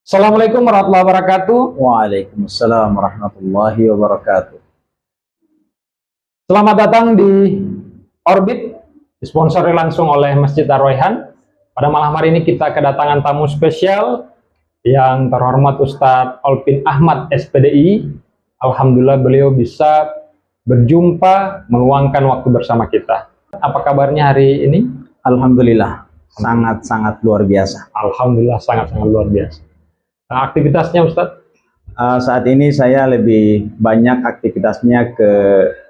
Assalamualaikum warahmatullahi wabarakatuh. Waalaikumsalam warahmatullahi wabarakatuh. Selamat datang di Orbit, disponsori langsung oleh Masjid Ar-Rayhan. Pada malam hari ini kita kedatangan tamu spesial yang terhormat Ustadz Olpin Ahmad SPDI. Alhamdulillah beliau bisa berjumpa, meluangkan waktu bersama kita. Apa kabarnya hari ini? Alhamdulillah, sangat-sangat luar biasa. Alhamdulillah sangat-sangat luar biasa. Nah, aktivitasnya Ustadz? Saat ini saya lebih banyak aktivitasnya ke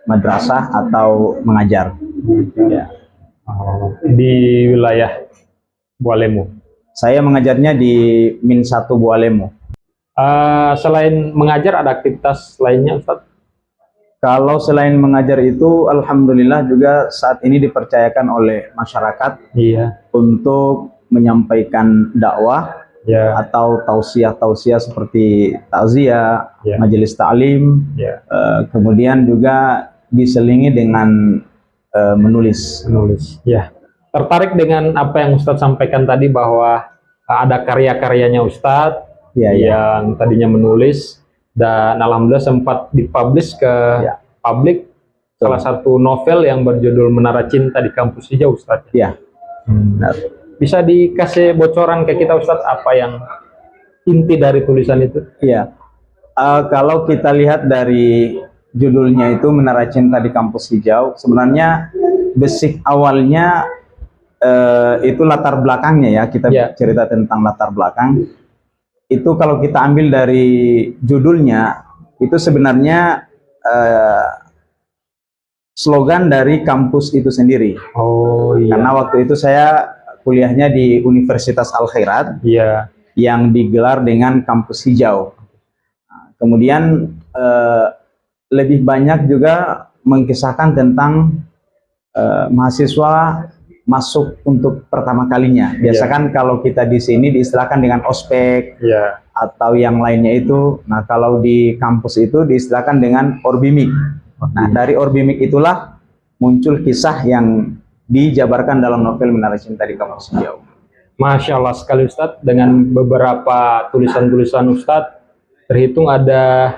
madrasah atau mengajar. Ya. Di wilayah Bualemu. Saya mengajarnya di Min 1 Bualemu. Selain mengajar, ada aktivitas lainnya Ustadz? Kalau selain mengajar itu, alhamdulillah juga saat ini dipercayakan oleh masyarakat untuk menyampaikan dakwah. Atau tausiah-tausiah seperti takziah, majelis ta'lim, kemudian juga diselingi dengan menulis. Ya. Tertarik dengan apa yang Ustadz sampaikan tadi bahwa ada karya-karyanya Ustadz yang tadinya menulis dan alhamdulillah sempat dipublish ke publik salah satu novel yang berjudul Menara Cinta di Kampus Hijau Ustadz. Bisa dikasih bocoran ke kita Ustadz apa yang inti dari tulisan itu? Iya, kalau kita lihat dari judulnya itu Menara Cinta di Kampus Hijau, sebenarnya basic awalnya itu latar belakangnya ya, kita cerita tentang latar belakang. Itu kalau kita ambil dari judulnya, itu sebenarnya slogan dari kampus itu sendiri. Karena waktu itu saya kuliahnya di Universitas Al-Khairat yang digelar dengan kampus hijau. Kemudian lebih banyak juga mengisahkan tentang mahasiswa masuk untuk pertama kalinya. Biasa kan kalau kita di sini diistilahkan dengan ospek atau yang lainnya itu. Nah, kalau di kampus itu diistilahkan dengan orbimik. Nah, dari orbimik itulah muncul kisah yang dijabarkan dalam novel Menara Cinta di Kampus Hijau. Masya Allah sekali Ustadz, dengan beberapa tulisan-tulisan Ustadz, terhitung ada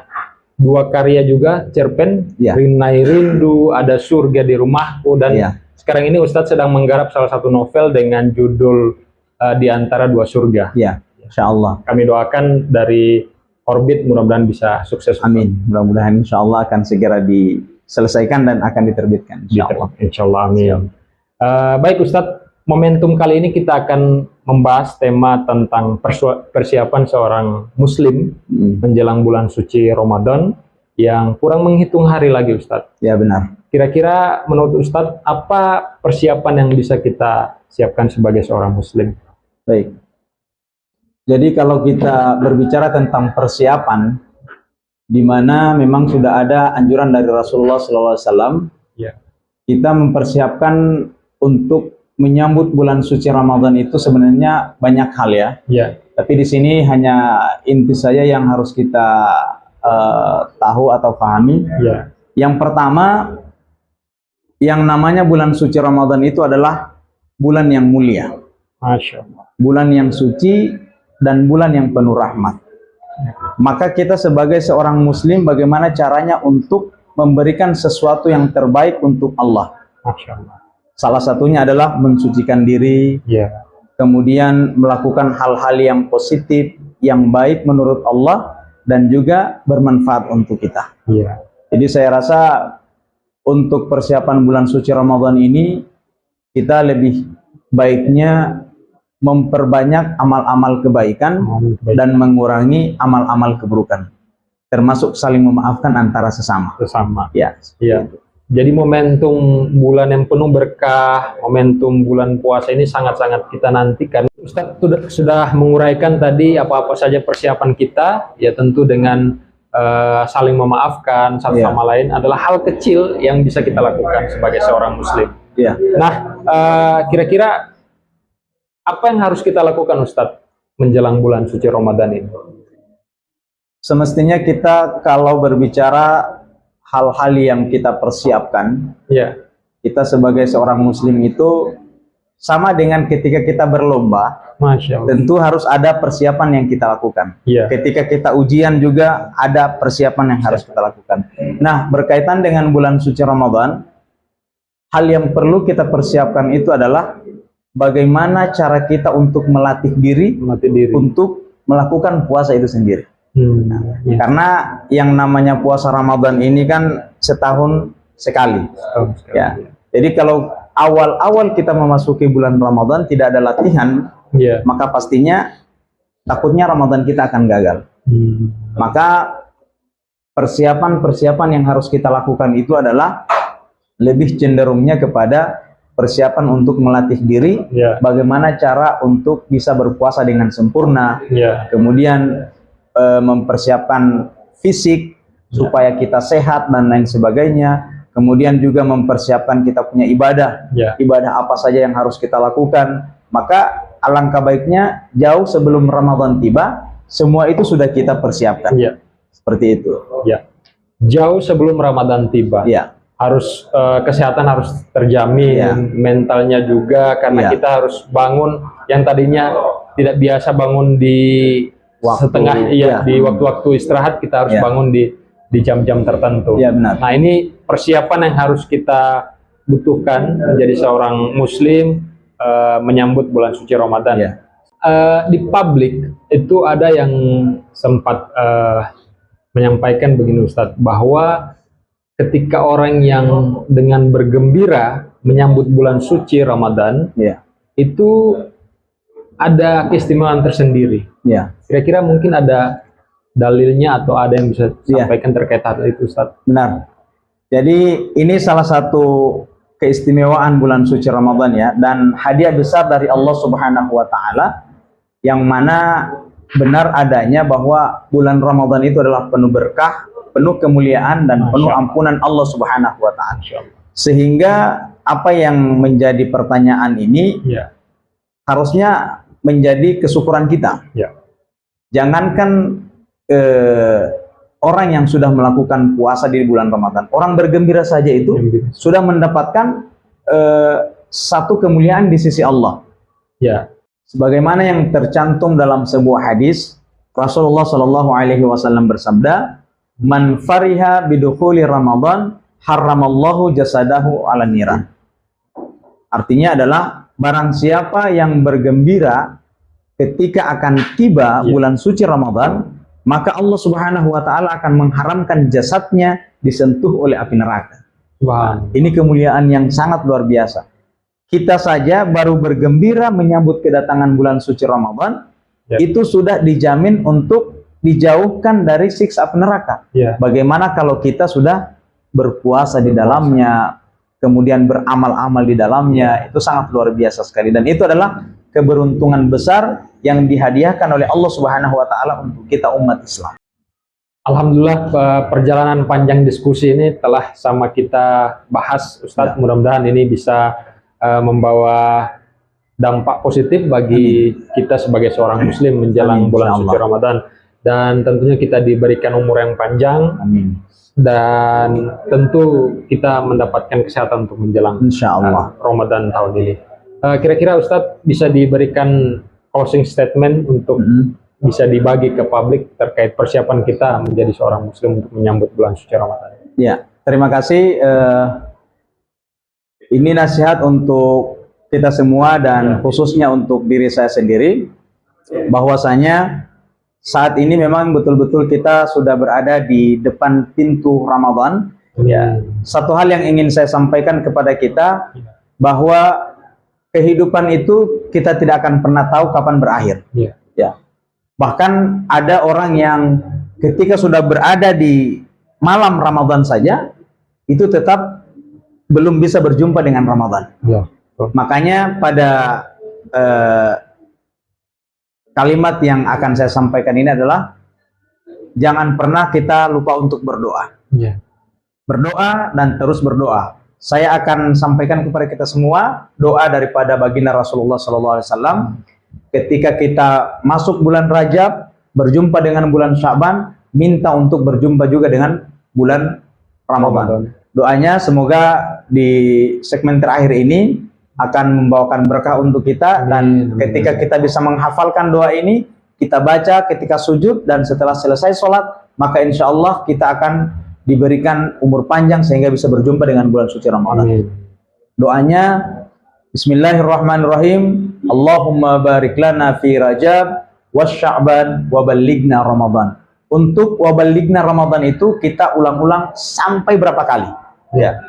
2 karya juga, cerpen, Rinai Rindu, ada Surga di Rumahku, dan sekarang ini Ustadz sedang menggarap salah satu novel dengan judul Di Antara Dua Surga. Insya Allah. Kami doakan dari Orbit mudah-mudahan bisa sukses. Amin. Mudah-mudahan insya Allah akan segera diselesaikan dan akan diterbitkan. Insya Allah. Amin. Baik Ustadz, momentum kali ini kita akan membahas tema tentang persiapan seorang muslim menjelang bulan suci Ramadan yang kurang menghitung hari lagi Ustadz. Ya benar. Kira-kira menurut Ustadz, apa persiapan yang bisa kita siapkan sebagai seorang muslim? Baik. Jadi kalau kita berbicara tentang persiapan, di mana memang sudah ada anjuran dari Rasulullah SAW, kita mempersiapkan untuk menyambut bulan suci Ramadan itu sebenarnya banyak hal ya. Tapi di sini hanya inti saja yang harus kita tahu atau pahami. Yang pertama, yang namanya bulan suci Ramadan itu adalah bulan yang mulia. Masya Allah. Bulan yang suci dan bulan yang penuh rahmat. Maka kita sebagai seorang muslim bagaimana caranya untuk memberikan sesuatu yang terbaik untuk Allah. Masya Allah. Salah satunya adalah mensucikan diri, kemudian melakukan hal-hal yang positif, yang baik menurut Allah, dan juga bermanfaat untuk kita. Jadi saya rasa untuk persiapan bulan suci Ramadan ini, kita lebih baiknya memperbanyak amal-amal kebaikan dan mengurangi amal-amal keburukan, termasuk saling memaafkan antara sesama. Jadi momentum bulan yang penuh berkah, momentum bulan puasa ini sangat-sangat kita nantikan. Ustadz sudah menguraikan tadi apa-apa saja persiapan kita, ya tentu dengan saling memaafkan satu sama lain adalah hal kecil yang bisa kita lakukan sebagai seorang muslim. Nah, kira-kira apa yang harus kita lakukan Ustadz menjelang bulan suci Ramadan ini? Semestinya kita kalau berbicara hal-hal yang kita persiapkan, kita sebagai seorang muslim itu sama dengan ketika kita berlomba. Masya Allah. Tentu harus ada persiapan yang kita lakukan. Iya. Ketika kita ujian juga ada persiapan yang harus kita lakukan. Nah, berkaitan dengan bulan suci Ramadan, hal yang perlu kita persiapkan itu adalah bagaimana cara kita untuk melatih diri untuk melakukan puasa itu sendiri. Iya. Karena yang namanya puasa Ramadan ini kan setahun sekali. Ya. Jadi kalau awal-awal kita memasuki bulan Ramadan tidak ada latihan, maka pastinya takutnya Ramadan kita akan gagal. Maka persiapan-persiapan yang harus kita lakukan itu adalah lebih cenderungnya kepada persiapan untuk melatih diri, bagaimana cara untuk bisa berpuasa dengan sempurna, kemudian mempersiapkan fisik supaya kita sehat dan lain sebagainya. Kemudian juga mempersiapkan kita punya ibadah, ibadah apa saja yang harus kita lakukan. Maka alangkah baiknya jauh sebelum Ramadan tiba, semua itu sudah kita persiapkan. Seperti itu. Jauh sebelum Ramadan tiba. Harus kesehatan harus terjamin, mentalnya juga, karena kita harus bangun yang tadinya tidak biasa bangun di di waktu-waktu istirahat, kita harus bangun di jam-jam tertentu. Benar. Nah, ini persiapan yang harus kita butuhkan menjadi seorang muslim menyambut bulan suci Ramadan. Di publik itu ada yang sempat menyampaikan begini, Ustadz, bahwa ketika orang yang dengan bergembira menyambut bulan suci Ramadan, itu ada keistimewaan tersendiri. Kira-kira mungkin ada dalilnya atau ada yang bisa sampaikan terkait hal itu, Ustaz? Benar. Jadi ini salah satu keistimewaan bulan suci Ramadan ya, dan hadiah besar dari Allah Subhanahu wa taala yang mana benar adanya bahwa bulan Ramadan itu adalah penuh berkah, penuh kemuliaan dan penuh ampunan Allah Subhanahu wa taala. Sehingga apa yang menjadi pertanyaan ini harusnya menjadi kesyukuran kita. Jangankan orang yang sudah melakukan puasa di bulan Ramadan, orang bergembira saja itu sudah mendapatkan satu kemuliaan di sisi Allah. Sebagaimana yang tercantum dalam sebuah hadis, Rasulullah Shallallahu Alaihi Wasallam bersabda, "Man fariha bidukhuli Ramadan, haramallahu jasadahu ala niran." Artinya adalah barang siapa yang bergembira ketika akan tiba bulan suci Ramadan, maka Allah Subhanahu wa taala akan mengharamkan jasadnya disentuh oleh api neraka. Ini kemuliaan yang sangat luar biasa. Kita saja baru bergembira menyambut kedatangan bulan suci Ramadan, itu sudah dijamin untuk dijauhkan dari siksa api neraka. Bagaimana kalau kita sudah berpuasa di dalamnya, kemudian beramal-amal di dalamnya, itu sangat luar biasa sekali. Dan itu adalah keberuntungan besar yang dihadiahkan oleh Allah Subhanahu wa taala untuk kita umat Islam. Alhamdulillah, perjalanan panjang diskusi ini telah sama kita bahas, Ustadz. Mudah-mudahan ini bisa membawa dampak positif bagi kita sebagai seorang muslim menjelang bulan suci Ramadan, dan tentunya kita diberikan umur yang panjang. Dan tentu kita mendapatkan kesehatan untuk menjelang Ramadan tahun ini. Kira-kira Ustadz bisa diberikan closing statement untuk bisa dibagi ke publik terkait persiapan kita menjadi seorang muslim untuk menyambut bulan suci Ramadan. Terima kasih. Ini nasihat untuk kita semua dan khususnya untuk diri saya sendiri, bahwasanya saat ini memang betul-betul kita sudah berada di depan pintu Ramadan. Satu hal yang ingin saya sampaikan kepada kita, bahwa kehidupan itu kita tidak akan pernah tahu kapan berakhir. Bahkan ada orang yang ketika sudah berada di malam Ramadan saja, itu tetap belum bisa berjumpa dengan Ramadan. Makanya pada kalimat yang akan saya sampaikan ini adalah, jangan pernah kita lupa untuk berdoa. Berdoa dan terus berdoa. Saya akan sampaikan kepada kita semua doa daripada baginda Rasulullah SAW. Ketika kita masuk bulan Rajab, berjumpa dengan bulan Sya'ban, minta untuk berjumpa juga dengan bulan Ramadan. Doanya semoga di segmen terakhir ini akan membawakan berkah untuk kita. Dan ketika kita bisa menghafalkan doa ini, kita baca ketika sujud dan setelah selesai sholat, maka insya Allah kita akan diberikan umur panjang sehingga bisa berjumpa dengan bulan suci Ramadan. Doanya Bismillahirrahmanirrahim. Allahumma barik lana fi Rajab wa Sya'ban wa ballighna Ramadan. Untuk wa ballighna Ramadan itu kita ulang-ulang sampai berapa kali? Ya.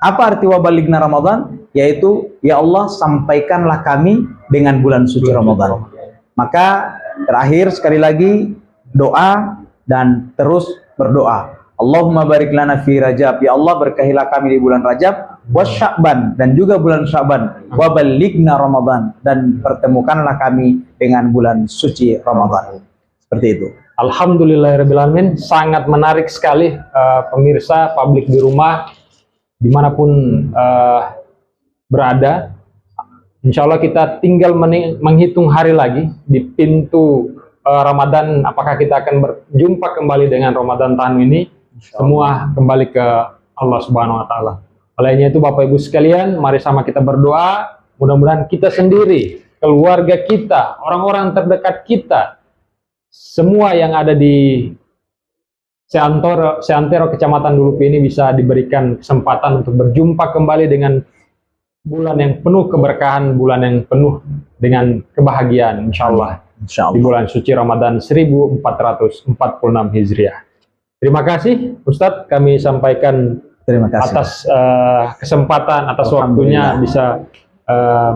Apa arti wa ballighna Ramadan? Yaitu ya Allah, sampaikanlah kami dengan bulan suci Ramadan. Maka terakhir sekali lagi doa dan terus berdoa. Allahumma barik lana fi Rajab, ya Allah berkahilah kami di bulan Rajab, wa Sya'ban, dan juga bulan Sya'ban, wa ballighna Ramadan, dan pertemukanlah kami dengan bulan suci Ramadan. Seperti itu. Alhamdulillahirabbil alamin, sangat menarik sekali pemirsa publik di rumah dimanapun berada. Insya Allah kita tinggal menghitung hari lagi di pintu Ramadan, apakah kita akan berjumpa kembali dengan Ramadan tahun ini. Semua kembali ke Allah Subhanahu wa Ta'ala. Olehnya itu, Bapak Ibu sekalian, mari sama kita berdoa. Mudah-mudahan kita sendiri, keluarga kita, orang-orang terdekat kita, semua yang ada di Seantero Kecamatan Dulupi ini bisa diberikan kesempatan untuk berjumpa kembali dengan bulan yang penuh keberkahan, bulan yang penuh dengan kebahagiaan, insya Allah. Di bulan suci Ramadan 1446 Hijriah. Terima kasih Ustadz, kami sampaikan atas kesempatan, atas waktunya bisa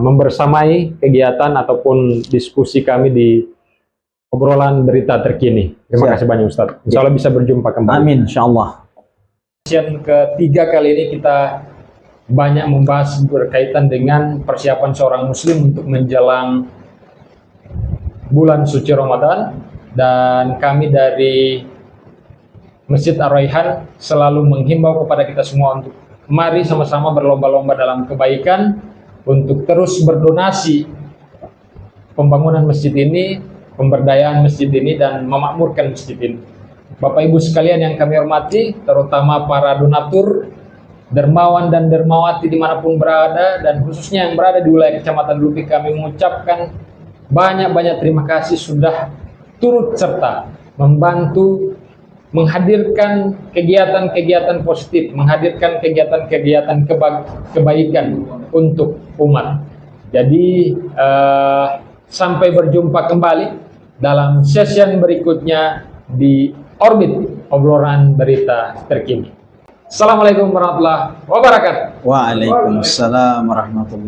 membersamai kegiatan ataupun diskusi kami di obrolan berita terkini. Terima kasih banyak Ustadz. Insya Allah bisa berjumpa kembali. Amin, insya Allah. Sesi ketiga kali ini kita banyak membahas berkaitan dengan persiapan seorang muslim untuk menjelang bulan suci Ramadan, dan kami dari Masjid Ar-Raihan selalu menghimbau kepada kita semua untuk mari sama-sama berlomba-lomba dalam kebaikan untuk terus berdonasi pembangunan masjid ini, pemberdayaan masjid ini, dan memakmurkan masjid ini. Bapak Ibu sekalian yang kami hormati, terutama para donatur, dermawan dan dermawati dimanapun berada, dan khususnya yang berada di wilayah Kecamatan Dulupi, kami mengucapkan banyak-banyak terima kasih sudah turut serta membantu menghadirkan kegiatan-kegiatan positif, menghadirkan kegiatan-kegiatan kebaikan untuk umat. Jadi sampai berjumpa kembali dalam sesi berikutnya di Orbit Obrolan Berita Terkini. Assalamualaikum warahmatullahi wabarakatuh. Waalaikumsalam warahmatullahi wabarakatuh.